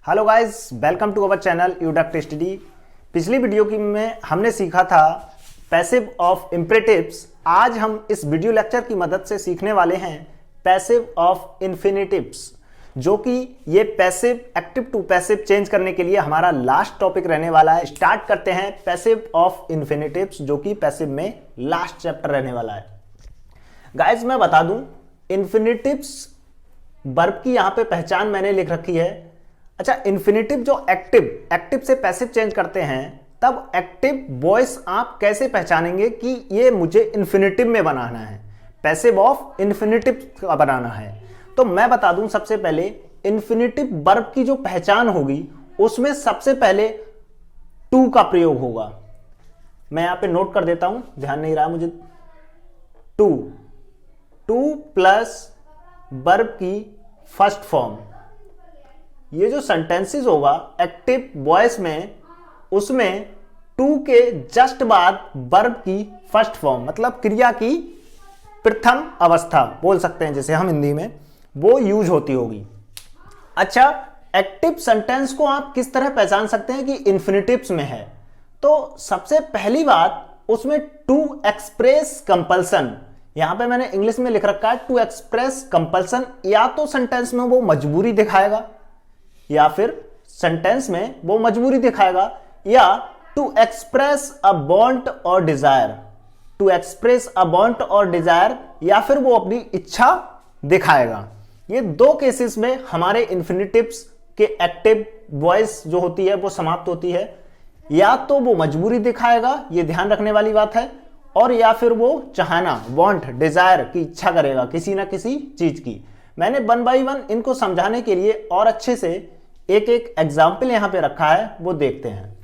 Hello guys, welcome to our channel यूडक्ट study. पिछली video की में हमने सीखा था पैसिव ऑफ इम्परेटिव्स। आज हम इस वीडियो लेक्चर की मदद से सीखने वाले हैं पैसिव ऑफ इन्फिनिटिव्स, जो कि ये passive active to passive change करने के लिए हमारा लास्ट टॉपिक रहने वाला है। स्टार्ट करते हैं पैसिव ऑफ इन्फिनिटिव्स, जो कि पैसिव में लास्ट चैप्टर रहने वाला है। गाइस मैं बता दूं, इन्फिनिटिव्स वर्ब की यहां पे पहचान मैंने लिख रखी है। अच्छा, इन्फिनिटिव जो एक्टिव से पैसिव चेंज करते हैं, तब एक्टिव वॉइस आप कैसे पहचानेंगे कि ये मुझे इन्फिनिटिव में बनाना है, पैसिव ऑफ इन्फिनिटिव का बनाना है। तो मैं बता दूं, सबसे पहले इन्फिनिटिव वर्ब की जो पहचान होगी उसमें सबसे पहले टू का प्रयोग होगा। मैं यहां पे नोट कर देता हूं, ध्यान नहीं रहा मुझे। टू प्लस वर्ब की फर्स्ट फॉर्म, ये जो सेंटेंसेस होगा एक्टिव वॉइस में, उसमें टू के जस्ट बाद वर्ब की फर्स्ट फॉर्म, मतलब क्रिया की प्रथम अवस्था बोल सकते हैं जिसे हम हिंदी में, वो यूज होती होगी। अच्छा, एक्टिव सेंटेंस को आप किस तरह पहचान सकते हैं कि इन्फिनिटिव्स में है? तो सबसे पहली बात, उसमें टू एक्सप्रेस कंपल्सन, यहां पे मैंने इंग्लिश में लिख रखा है टू एक्सप्रेस कंपल्सन। या तो सेंटेंस में वो मजबूरी दिखाएगा, या फिर सेंटेंस में वो मजबूरी दिखाएगा, या to express a want or desire, to express a want or desire, या फिर वो अपनी इच्छा दिखाएगा। ये दो केसेस में हमारे इन्फिनिटिव्स के एक्टिव वॉइस जो होती है वो समाप्त होती है। या तो वो मजबूरी दिखाएगा, ये ध्यान रखने वाली बात है, और या फिर वो चाहना, वांट, डिजायर की इच्छा करेगा किसी ना किसी चीज की। मैंने वन बाई वन इनको समझाने के लिए और अच्छे से एक एक एग्जाम्पल यहां पे रखा है, वो देखते हैं।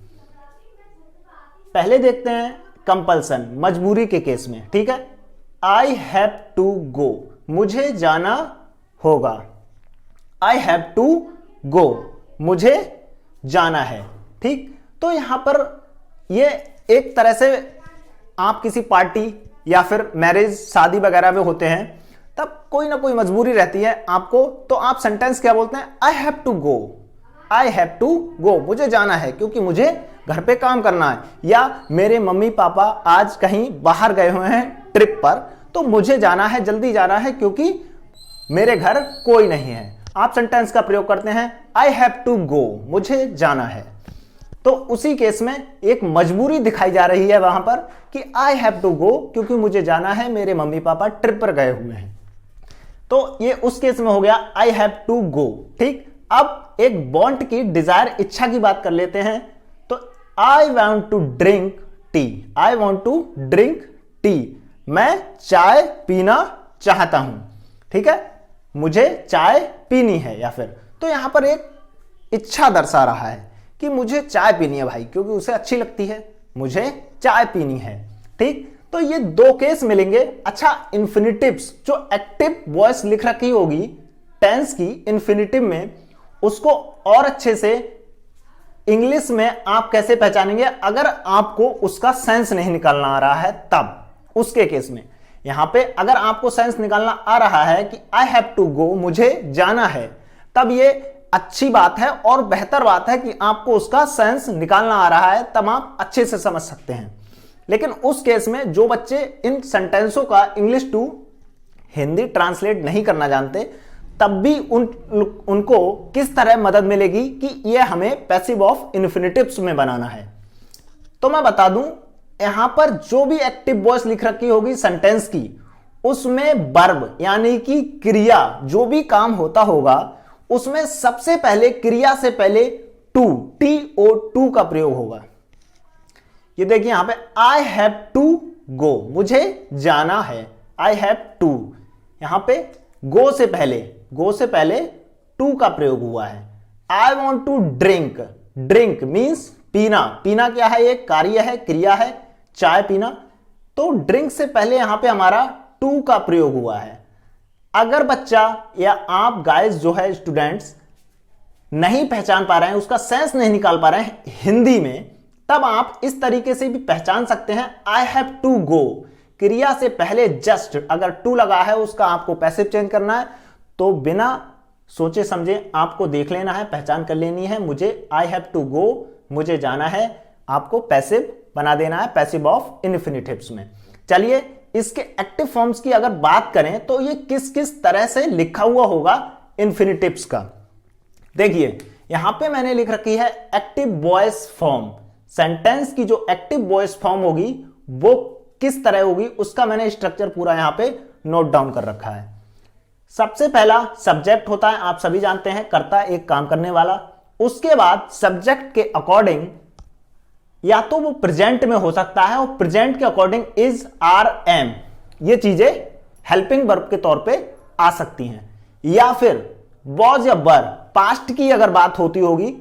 पहले देखते हैं कंपल्सन, मजबूरी के केस में। ठीक है, आई हैव टू गो, मुझे जाना होगा। आई हैव टू गो, मुझे जाना है। ठीक, तो यहां पर ये एक तरह से आप किसी पार्टी या फिर मैरिज, शादी वगैरह में होते हैं, तब कोई ना कोई मजबूरी रहती है आपको, तो आप सेंटेंस क्या बोलते हैं? I have to go, I have to go, मुझे जाना है क्योंकि मुझे घर पे काम करना है, या मेरे मम्मी पापा आज कहीं बाहर गए हुए हैं ट्रिप पर, तो मुझे जाना है, जल्दी जाना है क्योंकि मेरे घर कोई नहीं है। आप सेंटेंस का प्रयोग करते हैं आई हैव टू गो, मुझे जाना है। तो उसी केस में एक मजबूरी दिखाई जा रही है वहां पर कि आई हैव टू गो, क्योंकि मुझे जाना है, मेरे मम्मी पापा ट्रिप पर गए हुए हैं। तो ये उस केस में हो गया आई हैव टू गो। ठीक, अब एक वांट की, डिजायर, इच्छा की बात कर लेते हैं। तो I want to drink tea, I want to drink tea, मैं चाय पीना चाहता हूं। ठीक है, मुझे चाय पीनी है, या फिर तो यहां पर एक इच्छा दर्शा रहा है कि मुझे चाय पीनी है भाई, क्योंकि उसे अच्छी लगती है, मुझे चाय पीनी है। ठीक, तो ये दो केस मिलेंगे। अच्छा, इन्फिनिटिव्स जो एक्टिव वॉइस लिख रखी होगी टेंस की इन्फिनिटिव में, उसको और अच्छे से इंग्लिश में आप कैसे पहचानेंगे? अगर आपको उसका सेंस नहीं निकालना आ रहा है, तब उसके केस में यहां पे अगर आपको सेंस निकालना आ रहा है कि आई हैव टू गो, मुझे जाना है, तब ये अच्छी बात है और बेहतर बात है कि आपको उसका सेंस निकालना आ रहा है, तब आप अच्छे से समझ सकते हैं। लेकिन उस केस में जो बच्चे इन सेंटेंसों का इंग्लिश टू हिंदी ट्रांसलेट नहीं करना जानते, तब भी उनको किस तरह मदद मिलेगी कि यह हमें पैसिव ऑफ इन्फिनिटिव्स में बनाना है? तो मैं बता दूं, यहां पर जो भी एक्टिव वॉइस लिख रखी होगी सेंटेंस की, उसमें वर्ब यानी कि क्रिया, जो भी काम होता होगा, उसमें सबसे पहले क्रिया से पहले टू, TO2 का प्रयोग होगा। ये देखिए यहां पे आई हैव टू गो, मुझे जाना है, आई हैव टू, यहां पे गो से पहले टू का प्रयोग हुआ है। I want to drink, drink means पीना, पीना क्या है? एक कार्य है, क्रिया है, चाय पीना। तो ड्रिंक से पहले यहां पे हमारा टू का प्रयोग हुआ है। अगर बच्चा या आप गाइस जो है स्टूडेंट्स नहीं पहचान पा रहे हैं, उसका सेंस नहीं निकाल पा रहे हैं हिंदी में, तब आप इस तरीके से भी पहचान सकते हैं। आई हैव टू गो, क्रिया से पहले जस्ट अगर टू लगा है, उसका आपको पैसिव चेंज करना है, तो बिना सोचे समझे आपको देख लेना है, पहचान कर लेनी है। मुझे आई हैव टू गो, मुझे जाना है, आपको पैसिव बना देना है पैसिव ऑफ इंफिनिटिव्स में। चलिए इसके एक्टिव फॉर्म्स की अगर बात करें तो ये किस किस तरह से लिखा हुआ होगा इंफिनिटिव्स का। देखिए यहां पे मैंने लिख रखी है एक्टिव वॉइस फॉर्म। सेंटेंस की जो एक्टिव वॉइस फॉर्म होगी वो किस तरह होगी उसका मैंने स्ट्रक्चर पूरा यहां पे नोट डाउन कर रखा है। सबसे पहला सब्जेक्ट होता है, आप सभी जानते हैं, कर्ता एक काम करने वाला। उसके बाद सब्जेक्ट के अकॉर्डिंग या तो वो प्रेजेंट में हो सकता है और प्रेजेंट के अकॉर्डिंग इज, आर, एम, ये चीजें हेल्पिंग वर्ब के तौर पे आ सकती हैं। या फिर वॉज या वर, पास्ट की अगर बात होती होगी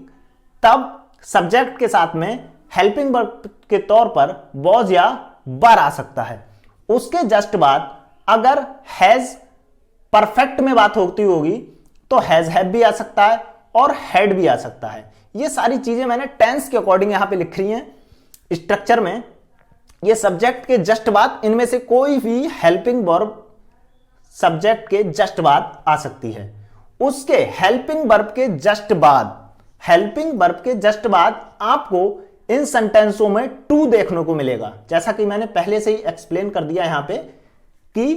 तब सब्जेक्ट के साथ में हेल्पिंग वर्ब के तौर पर वॉज या वर आ सकता है। उसके जस्ट बाद अगर हैज परफेक्ट में बात होती होगी तो हैज हैव भी आ सकता है और हैड भी आ सकता है। ये सारी चीजें मैंने टेंस के अकॉर्डिंग यहां पे लिख रही हैं स्ट्रक्चर में। ये सब्जेक्ट के जस्ट बाद इनमें से कोई भी हेल्पिंग वर्ब सब्जेक्ट के जस्ट बाद आ सकती है। उसके हेल्पिंग वर्ब के जस्ट बाद, हेल्पिंग वर्ब के जस्ट बाद आपको इन सेंटेंसों में टू देखने को मिलेगा। जैसा कि मैंने पहले से ही एक्सप्लेन कर दिया यहां पे कि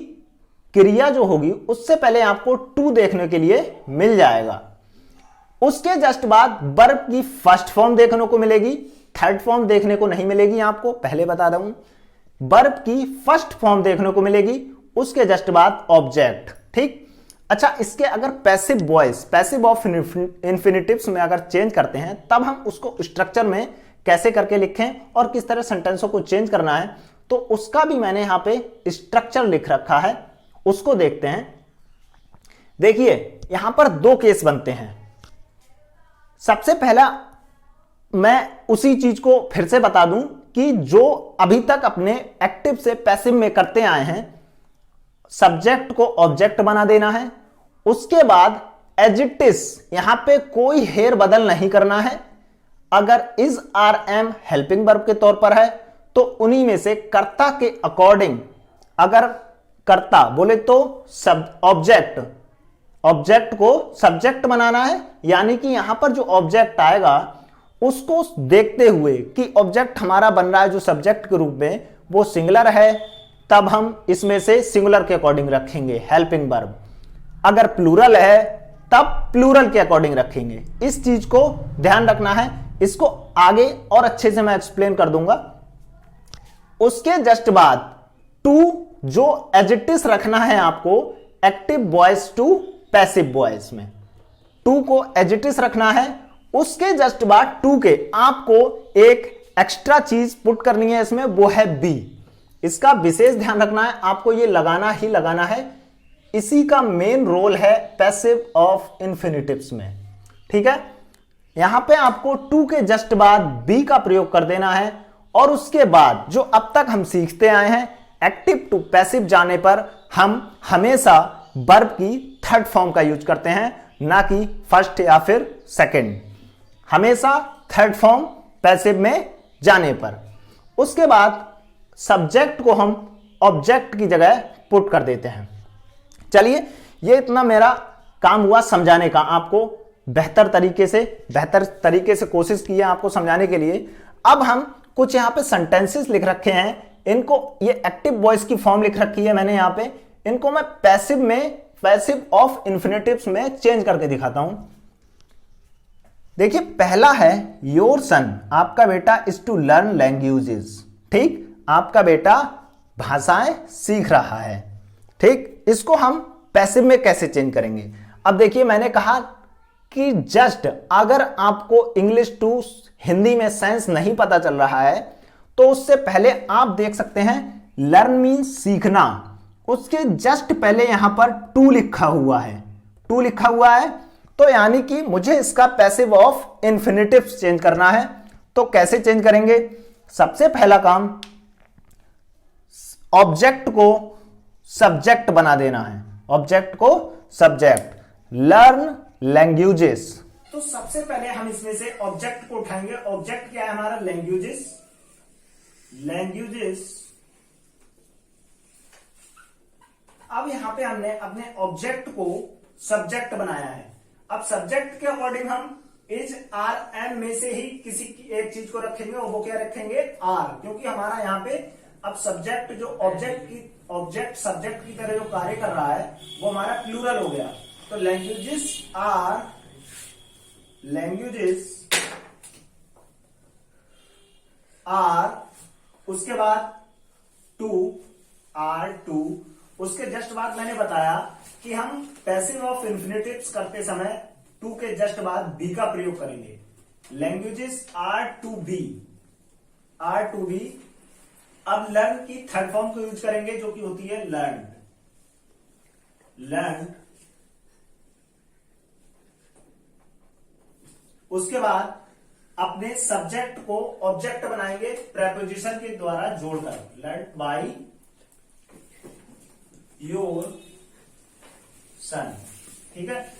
क्रिया जो होगी उससे पहले आपको टू देखने के लिए मिल जाएगा। उसके जस्ट बाद वर्ब की फर्स्ट फॉर्म देखने को मिलेगी, थर्ड फॉर्म देखने को नहीं मिलेगी। आपको पहले बता दूं, वर्ब की फर्स्ट फॉर्म देखने को मिलेगी, उसके जस्ट बाद ऑब्जेक्ट। ठीक, अच्छा, इसके अगर पैसिव वॉइस, पैसिव ऑफ इंफिनिटिव्स में अगर चेंज करते हैं तब हम उसको स्ट्रक्चर में कैसे करके लिखें और किस तरह सेंटेंसों को चेंज करना है, तो उसका भी मैंने यहां पे स्ट्रक्चर लिख रखा है, उसको देखते हैं। देखिए यहां पर दो केस बनते हैं। सबसे पहला मैं उसी चीज को फिर से बता दूं कि जो अभी तक अपने एक्टिव से पैसिव में करते आए हैं, सब्जेक्ट को ऑब्जेक्ट बना देना है। उसके बाद एज इट इज, यहां पे कोई हेर बदल नहीं करना है। अगर is, are, am helping verb के तौर पर है तो उन्हीं में से कर्ता के अकॉर्डिंग, अगर कर्ता बोले तो सब ऑब्जेक्ट, ऑब्जेक्ट को सब्जेक्ट बनाना है। यानी कि यहां पर जो ऑब्जेक्ट आएगा उसको देखते हुए कि ऑब्जेक्ट हमारा बन रहा है जो सब्जेक्ट के रूप में वो सिंगुलर है, तब हम इसमें से सिंगुलर के अकॉर्डिंग रखेंगे हेल्पिंग वर्ब। अगर प्लूरल है तब प्लूरल के अकॉर्डिंग रखेंगे। इस चीज को ध्यान रखना है, इसको आगे और अच्छे से मैं एक्सप्लेन कर दूंगा। उसके जस्ट बाद टू, जो एडजेक्टिव्स रखना है आपको active voice to passive voice में, टू को एडजेक्टिव्स रखना है। उसके जस्ट बाद टू के आपको एक एक्स्ट्रा चीज पुट करनी है इसमें, वो है बी। इसका विशेष ध्यान रखना है, आपको ये लगाना ही लगाना है। इसी का मेन रोल है पैसिव ऑफ इंफिनिटिव्स में। ठीक है, यहां पे आपको टू के जस्ट बाद बी का प्रयोग कर देना है। और उसके बाद जो अब तक हम सीखते आए हैं, एक्टिव टू पैसिव जाने पर हम हमेशा वर्ब की थर्ड फॉर्म का यूज करते हैं, ना कि फर्स्ट या फिर सेकंड। हमेशा थर्ड फॉर्म पैसिव में जाने पर। उसके बाद सब्जेक्ट को हम ऑब्जेक्ट की जगह पुट कर देते हैं। चलिए, ये इतना मेरा काम हुआ समझाने का, आपको बेहतर तरीके से कोशिश की है आपको समझाने के लिए। अब हम कुछ यहां पे सेंटेंसेस लिख रखे हैं, इनको, ये एक्टिव वॉइस की फॉर्म लिख रखी है मैंने यहां पे, इनको मैं पैसिव में, पैसिव ऑफ इंफिनिटिव्स में चेंज करके दिखाता हूं। देखिए पहला है योर सन, आपका बेटा इज टू लर्न लैंग्वेजेस। ठीक, आपका बेटा भाषाएं सीख रहा है। ठीक, इसको हम पैसिव में कैसे चेंज करेंगे? अब देखिए मैंने कहा कि जस्ट अगर आपको इंग्लिश टू हिंदी में सेंस नहीं पता चल रहा है तो उससे पहले आप देख सकते हैं लर्न मीन्स सीखना, उसके जस्ट पहले यहां पर टू लिखा हुआ है, टू लिखा हुआ है। तो यानी कि मुझे इसका पैसिव ऑफ इंफिनिटिव्स चेंज करना है। तो कैसे चेंज करेंगे? सबसे पहला काम, ऑब्जेक्ट को सब्जेक्ट बना देना है, ऑब्जेक्ट को सब्जेक्ट, लर्न लैंग्वेजेस। तो सबसे पहले हम इसमें से ऑब्जेक्ट को उठाएंगे। ऑब्जेक्ट क्या है हमारा? Languages, languages. अब यहां पे हमने अपने ऑब्जेक्ट को सब्जेक्ट बनाया है। अब सब्जेक्ट के अकॉर्डिंग हम इज, आर, एम में से ही किसी की एक चीज को रखेंगे और वो क्या रखेंगे, आर, क्योंकि हमारा यहाँ पे अब सब्जेक्ट जो ऑब्जेक्ट सब्जेक्ट की तरह जो कार्य कर रहा है वो हमारा प्लूरल हो गया। तो लैंग्वेजेस आर, उसके बाद टू, उसके जस्ट बाद मैंने बताया कि हम पैसिव ऑफ इंफिनिटिव्स करते समय टू के जस्ट बाद बी का प्रयोग करेंगे। Languages are to be. अब लर्न की थर्ड फॉर्म को यूज करेंगे जो कि होती है लर्न। उसके बाद अपने सब्जेक्ट को ऑब्जेक्ट बनाएंगे प्रेपोजिशन के द्वारा जोड़कर, लर्न बाय योर सन। ठीक है,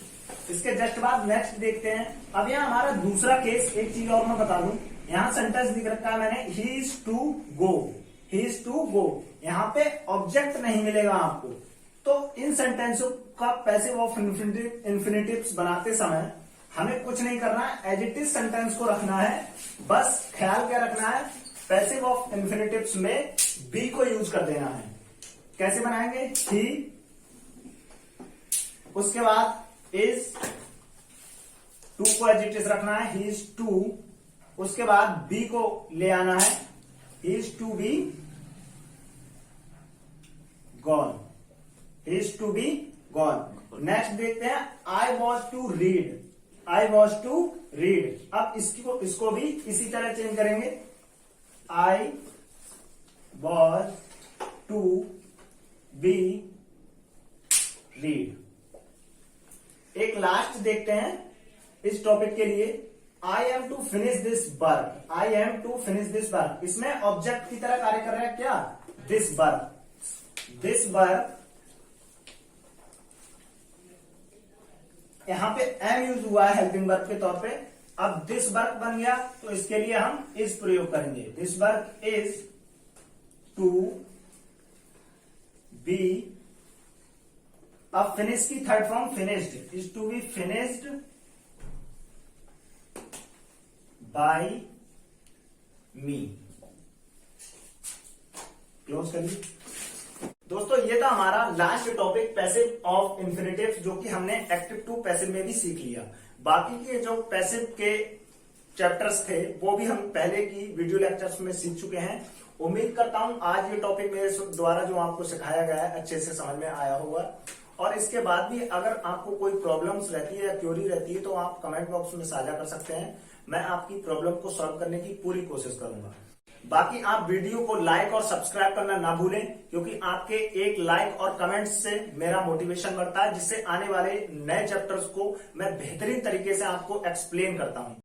इसके जस्ट बाद नेक्स्ट देखते हैं। अब यहाँ हमारा दूसरा केस, एक चीज और मैं बता दूं, यहां सेंटेंस दिख रखा है मैंने, ही इज टू गो, यहां पे ऑब्जेक्ट नहीं मिलेगा आपको। तो इन सेंटेंसों का पैसिव ऑफ इंफिनिटिव्स बनाते समय हमें कुछ नहीं करना है, एज इट इज सेंटेंस को रखना है। बस ख्याल क्या रखना है, पैसिव ऑफ इंफिनिटिव्स में बी को यूज कर देना है। कैसे बनाएंगे, ही, उसके बाद इज, टू को एज इट इज रखना है, ही इज टू, उसके बाद बी को ले आना है, he is to be gone, next देखते हैं, आई वॉज टू रीड। अब इसको भी इसी तरह चेंज करेंगे, I was to be read. एक लास्ट देखते हैं इस टॉपिक के लिए, I am to finish this work. इसमें ऑब्जेक्ट की तरह कार्य कर रहा है क्या, दिस वर्क। यहां पे एम यूज हुआ है हेल्पिंग वर्ब के तौर पे। अब दिस वर्क बन गया तो इसके लिए हम इज प्रयोग करेंगे, this work is to be. अब फिनिश की third form finished, is to be finished by me. Close करिए। दोस्तों ये था हमारा last topic passive of infinitives, जो कि हमने एक्टिव टू पैसिव में भी सीख लिया। बाकी के जो पैसिव के चैप्टर्स थे वो भी हम पहले की वीडियो लेक्चर्स में सीख चुके हैं। उम्मीद करता हूं आज ये टॉपिक मेरे द्वारा जो आपको सिखाया गया है अच्छे से समझ में आया होगा। और इसके बाद भी अगर आपको कोई प्रॉब्लम्स रहती है या क्वेरी रहती है तो आप कमेंट बॉक्स में साझा कर सकते हैं, मैं आपकी प्रॉब्लम को सॉल्व करने की पूरी कोशिश करूंगा। बाकी आप वीडियो को लाइक और सब्सक्राइब करना ना भूलें, क्योंकि आपके एक लाइक और कमेंट्स से मेरा मोटिवेशन बढ़ता है, जिससे आने वाले नए चैप्टर्स को मैं बेहतरीन तरीके से आपको एक्सप्लेन करता हूं।